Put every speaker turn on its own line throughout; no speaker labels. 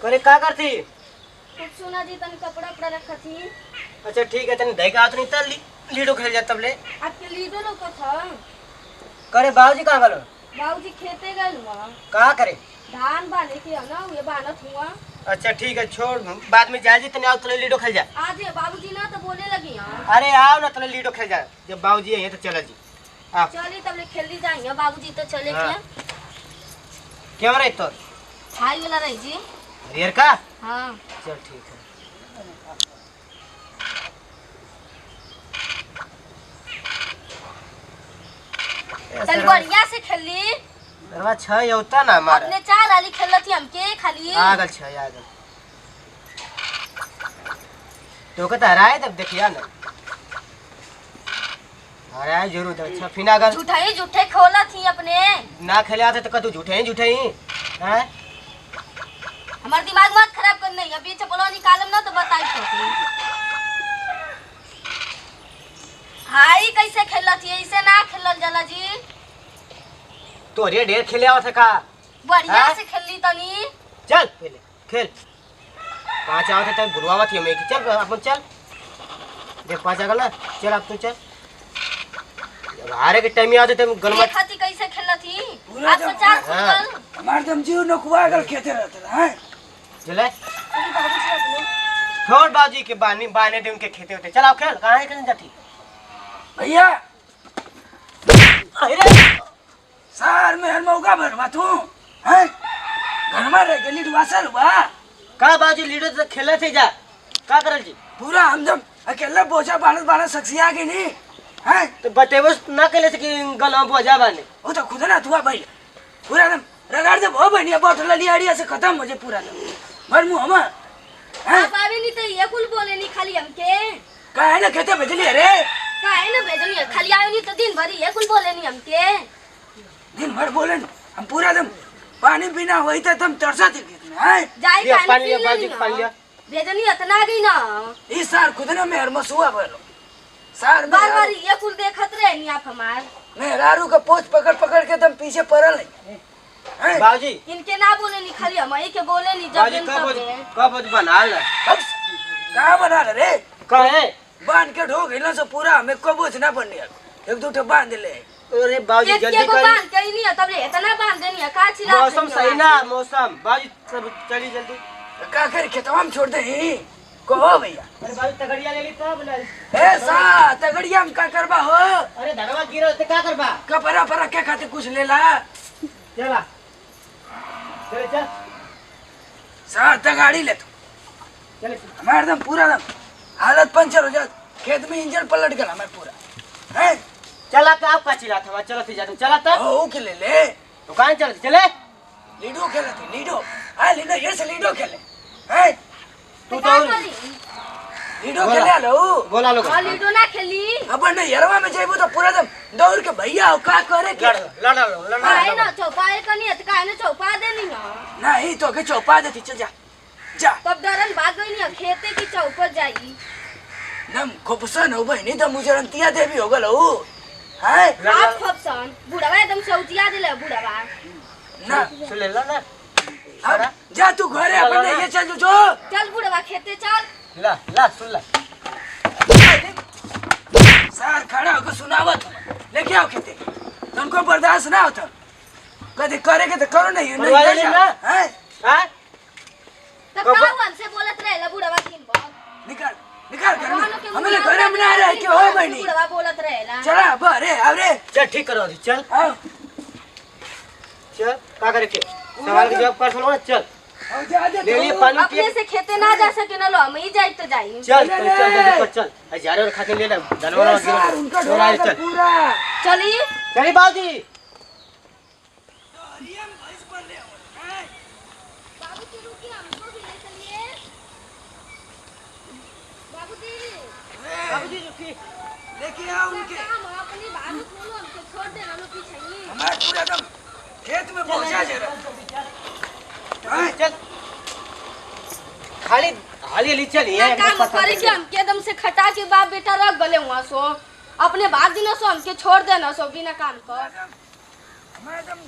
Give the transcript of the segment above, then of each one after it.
करे का करती?
कुछ सुना जी तन कपड़ा उपड़ा रखा थी।
अच्छा ठीक है, तने देगा तो नहीं तल लीडो खेल जा तब ले।
आपके लीडो लोग को था।
करे बाबूजी कहां गलो?
बाबूजी खेते गए हुआ।
का करे?
धान बाने के है ना, ये बानत हुआ।
अच्छा ठीक है, छोड़ बाद में जा जी, तने आओ तले लीडो खेल जा।
आज ये बाबूजी ना तो बोले लगी हां।
अरे आओ ना तले लीडो खेल जा, जब बाबूजी यही तो चला जी। आप
चली तब ले खेलनी जाएंगे, बाबूजी तो चले
हाँ।
क्या
क्या रही तो?
हाई वाला रही जी।
रियर का?
हां
चल ठीक है।
चल बढ़िया से खेली।
दरवा छ होता ना हमारा।
अपने चार वाली खेलती हमके खाली।
आगल छ आगल। तो कहता हराए तब देखिया ना। हराए जरूर अच्छा फिर अगर
झूठे खोला थी अपने।
ना खेले आते तो कतू झूठे ही हैं।
हमार दिमाग मत खराब कर नहीं, अभी चपलो निकालम ना तो बताई छोटी। हाई कैसे खेलला थी, ऐसे ना खेलल जाला जी।
तो रे ढेर खेले आवत का?
बढ़िया
हाँ?
से खेलली तनी।
चल पहले खेल। पांच आवत तक गुरुआवत है मैं कि चल अपन चल। देख पांच आ गला, चल अब तू चल। जब हारे के टाइम याद है तब गलमत
देखा थी कैसे खेलला थी। आज तो चार फुटबॉल।
हमार दम जीव नखुआ गल खेते रहते हैं।
चले
तुम बाबूजी रख लो।
छोड़ बाजी के बाने दे उनके खेते होते। चल आप खेल, कहां है खेलने जाती?
भैया
अरे
सार में हर मौका भरवा तू हैं। घर में रह गेली वासल हुआ।
का बाजी लीडो तो खेले थे जा। का करल जी?
पूरा हम जब अकेला बोझा बालस सखसिया के नहीं हैं।
तो बतेबो ना केले से कि गला बोझा बाने।
वो तो खुद ना तुआ भाई पूरा दम रगड़ दे हो बनिया बोतल लियाड़िया से खत्म हो जाए पूरा दम भर मुंह हम हैं।
आप आवे नहीं तो ये कुल बोले नहीं खाली हमके।
काहे ना खेते भेजली रे।
काहे ना भेजनी खाली आवे नहीं तो दिन भर ये कुल बोले नहीं हमके।
दिन भर बोले हम पूरा दम पानी पीना वही तो तुम तरसा थे खेत में हैं।
जाई
लिया,
पानी
पानी
पी
लिया,
ले
बाजी
ना।
पानी लिया।
भेजनी इतना गई ना।
इस साल खुद ना मेहर मसुआ भरो सार में
बार बार ये कुल देखत रहे नहीं आप हमार।
मेहरारू का पोछ पकड़ के तुम पीछे पड़ल हैं।
बाजी
इनके ना बोले नहीं खाली हम ही के बोले नहीं जब
बाजी
दिन
कब बना ले?
कहाँ बना रे
कहे
बांध के ढो गई से पूरा हमें कबूच ना बनने एक दो बांध ले।
अरे बाजी
एक
जल्दी
को
कर।
बांध के ही नहीं है तब ले इतना बांध देनी है का चिल्ला।
मौसम सही ना, मौसम बाजी सब चली जल्दी।
का कर खेतवा में छोड़ दे ही कहो भैया।
अरे बाजी तगड़िया ले ली तब ना।
ए सा तगड़िया में का करबा हो।
अरे धनवा गिरो ते का करबा?
कपड़ा पर के खाते कुछ ले ला।
चला चले चल
सा तगाड़ी ले तू
चले।
हमारे दम पूरा दम हालत पंचर हो जाए खेत में इंजन पलट गया हमारे पूरा हैं।
चला तो आप का चिल्ला था चलो थी जा तुम चला तब
ओ के ले
दुकान चल चले।
लीडो खेले थे लीडो हाँ लीडो ये से लीडो खेले हैं।
तू
का
तो
करी
लीडो खेले लो
बोला लोग
और लीडो ना खेली।
अपन ने यरवा में जाइबो तो पूरा दम दौड़ के भैया हो का करे के
काहे ना चौपाए कनी है काहे ना चौपा देनी है।
नहीं तो के चौपा देती चल जा जा
तब डरन भाग गई नहीं खेते की चौपट जाई।
दम खुपसन हो बहनी दम मुजरंतिया देवी हो गलो हैं।
आप खपसन बुढ़वा एकदम सौतिया दिले बुढ़वा
ना
सुन ले ला ना।
अब जा तू घरे अपन ने ये चल जो
चल बुढ़वा खेते चल।
ला ला सुन ला।
सार खड़ा होकर सुनावत लेके आओ खेते तुमको बर्दाश्त ना होता कभी करे के तो करो नहीं
परवाह नहीं ना।
हैं।
हां
तब का हमसे बोलत रहेला बुढ़वा तीन बार।
निकाल निकाल घर में हमें घरे में ना रह के हो बहनी
बुढ़वा बोलत रहेला।
चला बरे अरे
चल ठीक करो चल
आओ
चल का करे के सवाल के जवाब कर सुनो ना। चल
आओ जा जा
ले लिए पानी
अपने
पिए।
से खेते ना जा सके ना लो हम ही जाई तो जाई।
चल चल जल्दी कर चल हजार और खाते ले ले धनवा
सार उनका
गिरो
ढोला
चल
पूरा
चली
चली बाजी।
बाबूजी रुकिए हमको भी ले चलिए।
बाबूजी रुकी
लेके आओ उनके
काम अपनी बाबू बोलो हमको छोड़ दे लो पीछे ही।
हमारे पूरा दम खेत में पहुंचा जरा
चल खाली हाली ली चली है
काम करे के हमके एकदम से खटा के बाप बेटा रख गले हुआ सो अपने बाप दिनों सो हमके छोड़ देना सो बिना काम कर।
हमारे दम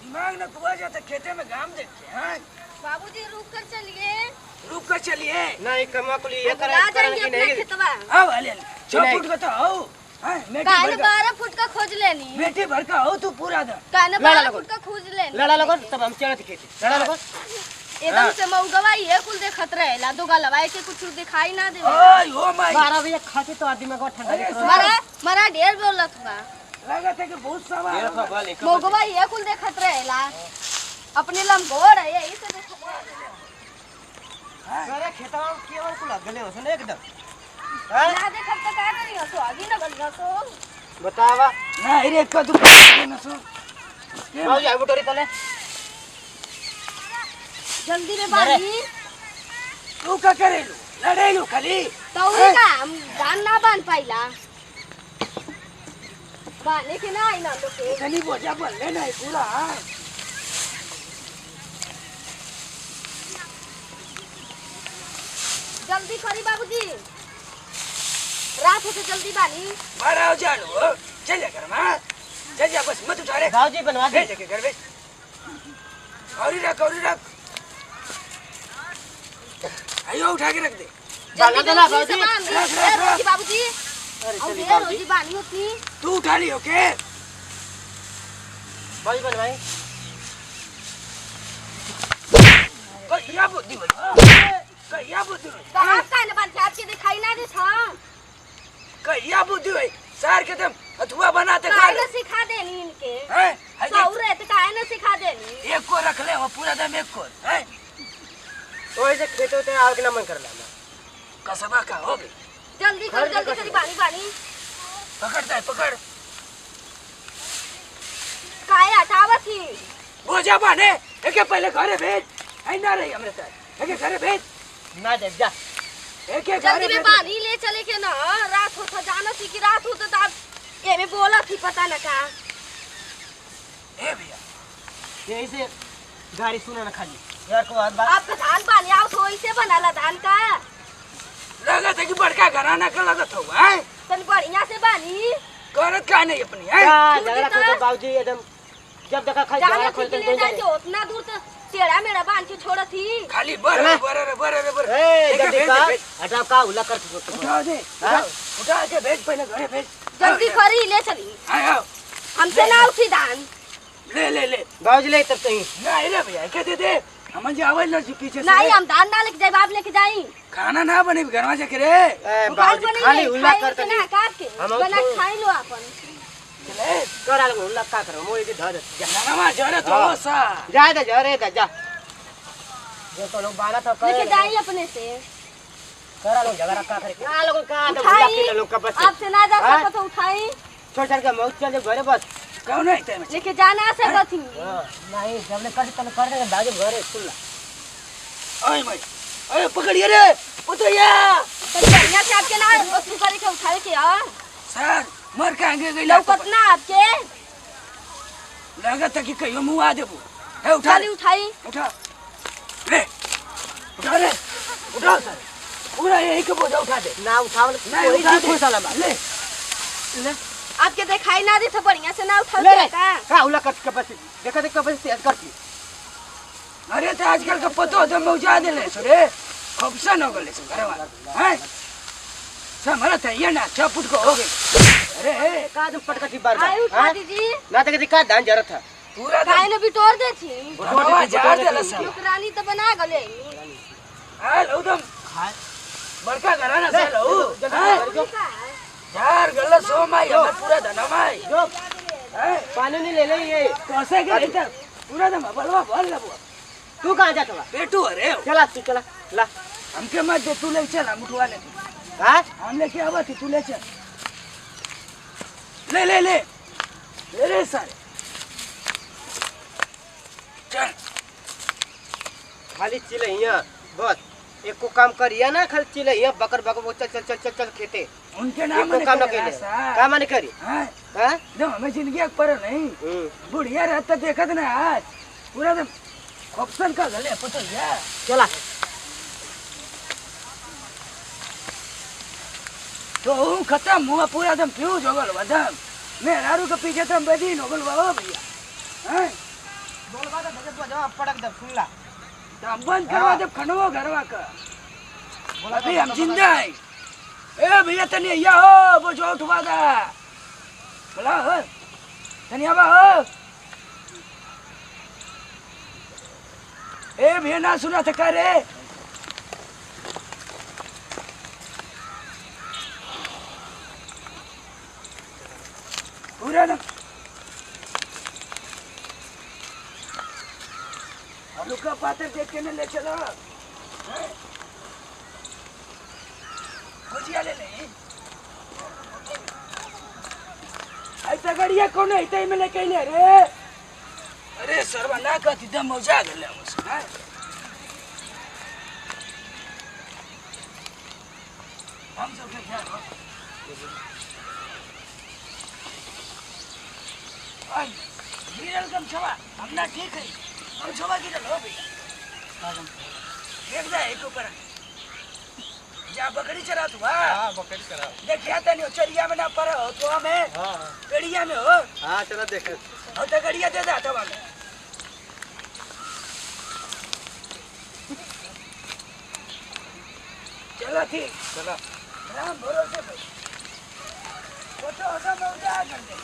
दिमाग न कुआ जाता खेते में घाम देख के हैं।
बाबूजी रुक कर चलिए।
रुक कर चलिए।
नहीं कमा को लिए कर
बुला
करन
जाएंगे
की
अपना
नहीं
खेतवा।
हाँ वाले 6
नहीं।
फुट का तो हो। हाँ मेटी
काहे
भर का
12 फुट का खोज लेनी।
मेटी भर का हो तू पूरा दम।
काहे
लड़ा
12
लगो।
फुट का खोज लेनी।
लड़ा लगो तब हम चढ़त खेती लड़ा लगो
एकदम से मौगवा ये कुल देखत रहेला। दो गलवाए के कुछ दिखाई ना देवे।
ओय ओ माय
12 बजे खाते तो आदमी में को ठंडा
अरे
निकल
मरा मरा ढेर बोलत बा।
लगत है कि बहुत सवाल
ये था बाल एक
मौगवा ये कुल देखत रहेला। अपने लंबोड़ है यही से देखत रहेला।
अरे खेतवा के और को लगले हो सुन एकदम हां
ना देखत तो का करी हसो आगे न गल हसो।
बतावा
ना रे का तू न सो
बाबूजी आई बुटोरी तले
जल्दी रे बानी।
तू का करेलू लड़ेलू खाली
तौरी का हम दान ना बांध पाइला। बाने के ना आई ना लोग के।
कनी बोझा बोल ले पूरा
जल्दी करी बाबूजी। रात होते जल्दी बानी।
मारा जानो चल जा कर मां चल जा बस मत उठा रे
बाबूजी बनवा दे
भेज के घर भेज और रख आयो उठा के रख दे
बाला
जल्दी
देना
जल्दी से
बाबूजी।
बांध दे। देर होगी बाबूजी।
अरे
और
चली
देर
बाबूजी
होगी बानी होती।
तू उठा ली ओके
बाबूजी बनवाई
कहिया बुद्धि भाई कहिया बुद्धि भाई
कहाँ का न बांध के आपके दिखाई ना दे था।
कहिया बुद्धि भाई सार के तुम अथुआ बनाते खा
काहे
ले
न सिखा देनी इनके।
हैं
सौर है तो काहे न सिखा देनी।
एक को रख ले वो पूरा दम एक को हैं
ओए से खेते होते आग ना मन कर लाना
कसबा का हो गई
जल्दी कर जल्दी करी बानी बानी।
पकड़ता है पकड़
काहे हटावत थी।
बोझा बाने एके पहले घरे भेज है ना रही हमरे साथ एके घरे भेज
ना दे जा
एके घरे
जल्दी में
भेज
बानी ले चले के ना। रात हो तो जाना थी कि रात हो तो दाब ये में बोला थी पता न का।
ए भैया
यही से गाड़ी सुना ना खाली यार को बात
आपका धान पानी आओ तो इसे बनाला धान का।
लगत है कि बड़का घराना का लगत हो हैं
तन बढ़िया से बानी।
करत का नहीं अपनी हैं
क्या झगड़ा करते बाबूजी एकदम जब देखा खाली
जाना
झगड़ा
थी
खोलते
कि ले जाके उतना दूर तो टेढ़ा मेरा बांध के छोड़ा थी।
खाली
चला।
बर
ए जल्दी का हटा का उला कर
उठा दे उठा के भेज पहले घरे भेज
जल्दी करी ले चली।
आओ
हमसे ना उठी धान।
ले
बाबूजी ले तब तही
नहीं रे भैया क्या दे दे हम जावल ना पीछे से
नहीं हम धान ना लेके जाए बाप लेके जाई।
खाना ना बने घरवा जाके रे
ए बाबूजी खाली उला कर
के ना काट के
हम
बना
तो-
खाई लो अपन।
चले
करा लो उला का करो मोई के धर जा
नामा जरे तो
हाँ।
सा
जा दे जा रे जा जो तो लोग बाला था
लेके
कर
जाई अपने से।
करा लो झगड़ा का करे का लोग का दम
उठाई।
उला के लोग का बस
आपसे ना जा
हाँ?
सको तो उठाई।
छोड़ छोड़ के मौत चल घरे बस
कौन है ते में
लेके जाना सकत थी।
नहीं जब ने कर तने कर दे बाजू घरे खुला
ओए भाई ओए पकड़िए रे उतरिया
तो बढ़िया से आपके ना वस्तु करे के उठाए के यार।
सर मर के आगे गई
लौकत ना आपके।
लगत है कि कहियो मुंह आ देबू है उठा
खाली उठाई।
उठा ले उठा रे उठा सर पूरा यही के बोझा उठा दे
ना उठावल
नहीं
कोई
उठा
भी
दे
खुश आला
ले
ले
आपके दिखाई ना दे तो बढ़िया से ना उठाओ
ले
का।
का उला कर कैपेसिटी देखा देख कैपेसिटी ऐड करती
अरे तो आजकल का पतो तो मौजा दे ले सरे खबसा न गले सो घरवा हैं समझ था ये ना 6 फुट को हो गई अरे
का दम पटकटी बार
आई उठा दीजिए।
ना तक का धान जरूरत है
पूरा
खाए ने बिटोर दे थी।
घरवा जा दे सब
नौकरानी तो बना गले।
आ लो दम
खाए
बड़का घराना से लो
जल्दी
यार गलत सो माई हमर पूरा धना माई
जो
हैं
पानी नहीं ले ले ये
कैसे के रहता पूरा दम बलवा भर लेबो
तू कहां जात बा
पेटू अरे
चला तू चला ला
हमके मत दे तू ले चल हम उठवा ले
हां
हम लेके आवा थी तू ले चल ले रे सारे चल
खाली चिले हिया बस एक को काम करिया ना खाली चिले हिया बकर बकर चल चल चल चल चल खेते
उनके
एक
नाम
को काम न केले का माने करी
हां
हां
दम हमें जिंदगी पर नहीं बुढ़िया रहता देखत ना आज पूरा दम ऑप्शन का गले पता है
चला
तो हूँ खत्म हुआ पूरा दम फ्यूज हो गल वदम मैं रारू के पीछे तुम बदीन हो गल वाह भैया हैं
बोलबा तो जब जवाब पड़क दे सुन ला
तो हम बंद करवा दे खनवा घरवा का अभी हम जिंदा है ए भैया तनी या हो वो जो उठवा दा बोला हो तनी आवा हो ए भैया ना सुना था का रे पूरा ना आलू का पात्र देख के ले चलो भुजिया ले ले ऐसा गड़िया कौन है इतने में लेके ले रे अरे सरवा ना कहती दम मौजा गले उसका हम सब के ध्यान रखो आई गिरल कम छवा अपना ठीक है कम छवा गिरल हो भैया देख जा एक ऊपर जा बकरी चरा तू हां
बकरी चरा
देखिया तनी चरिया में ना पर हो तो हमें हां गड़िया में हो
हां चला देख
और तो गड़िया दे दा तब चलो ठीक चलो राम भरोसे भाई फोटो होता मौजा कर दे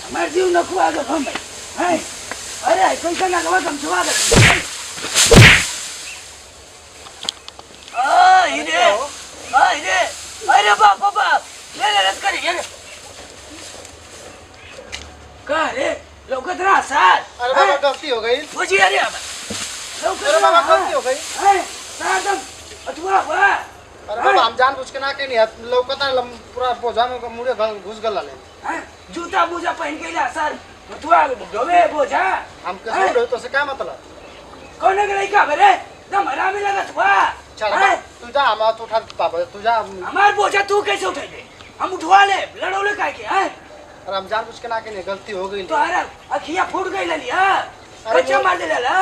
हमारे जीव न खुआ दो हम भाई अरे कैसा ना गवा तुम छुआ दो इधे अरे बाप बाप ले ले रस करी ये का रे लौकत रहा साथ
अरे बाबा गलती हो गई
बुझी अरे हम लौकत
अरे बाबा गलती हो गई
है साथ अथवा हुआ
अरे बाबा हम जानबूझ के ना के नहीं लौकता पूरा बोझा में मुड़े घुस गल ले
जूता मोजा पहन के ला सर तुआ डोबे बोझा
हम के छोड़ तो से क्या मतलब
कौन के लइका बरे दम हरामी लगत हुआ
चल तू जा हम तो उठा पापा तू जा
हमार बोझा तू कैसे उठाइबे हम उठवा ले लड़ोले काहे के हैं
अरे हम जानबूझ के ना के नहीं गलती हो गई
तो अरे अखिया फूट गई लली हां कच्चा मार दे ला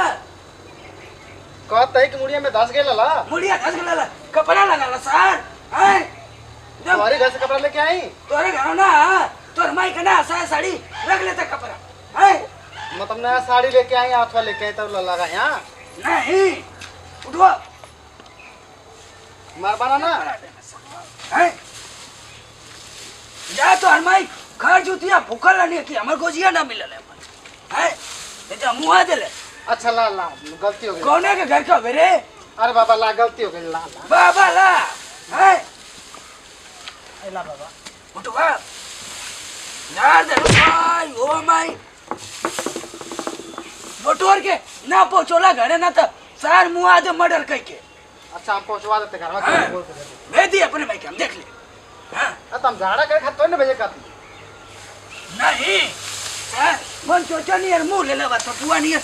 कहत है कि मुड़िया में धस गेल ला
मुड़िया धस गेल ला कपड़ा लगा ला सर हैं
तुम्हारे घर से कपड़ा लेके आई
तोरे घर ना तोर माई के ना साड़ी रख लेता कपड़ा हैं
मतलब नया साड़ी लेके आई अथवा लेके आई तब लगा यहाँ
नहीं उठवा
मार बाना ना
हैं जा तो हरमाई घर जुतिया भूखल रहनी कि हमर गोजिया ना मिलल है ये तो मुआ देले
अच्छा ला ला गलती हो गई
कौने के घर का बेरे
अरे बाबा ला गलती हो गई ला ला
बाबा ला हैं
ला बाबा
उठवा ना दे माई ओ माई मोटोर के ना पहुंचोला घरे ना तो सार मुआ दे मर्डर कह के
अच्छा हम पहुंचवा देते घर में बोल के
भेज दिए अपने भाई के हम देख ले हां
तुम झाड़ा करे खाते ना भेजे काती
नहीं सर मन सोचा नहीं यार मुंह ले लेवा तो पुआ नहीं
या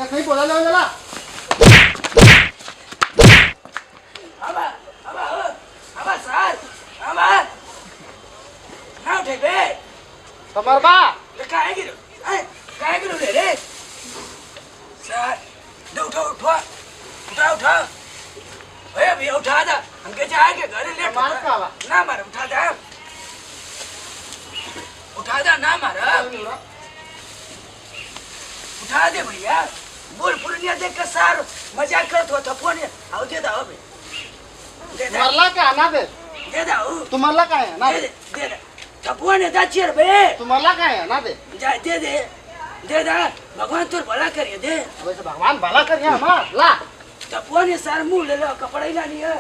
कहीं बोला ले जला
अब सर अब ना उठे बे
तुम्हार बा
काहे गिरो ले रे सर दे उठा ए भी उठा दा हमके जाएंगे घर ले
मार का बा
ना मार उठा दा ना मार उठा दे भैया बोल पुरनिया देख के सार मजाक करत हो थप्पो ने आओ दे दा बे दे दा
मरला का ना दे तू मरला का है ना
दे दे थप्पो ने दा चेर बे
तू मरला का है ना दे
जा दे दा भगवान तोर भला करिए दे
वैसे भगवान भला कर यहाँ मार ला
थप्पो ने सार मुंह ले लो कपड़ा ही लानी है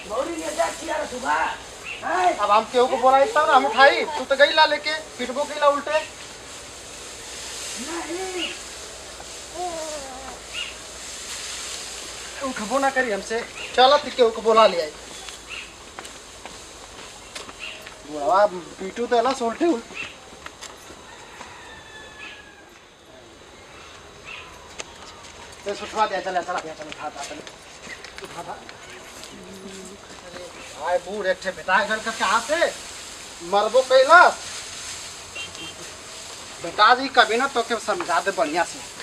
बौरी ने दा चियार सुबह
अब हम केहू को बोला इतना ना हम उठाई तू तो गई ला लेके पिटबो की ला उल्टे
नहीं
उठबो ना करी हमसे चलो ती केहू को बोला ले आई
बुढ़वा पीटू तो एला सोल्टे ते सुठवा दे चल चल उठा आय बूढ़ एक ठे बेटा घर का कहाँ से मरबो कैला बेटा जी कभी ना तो के समझा दे बढ़िया से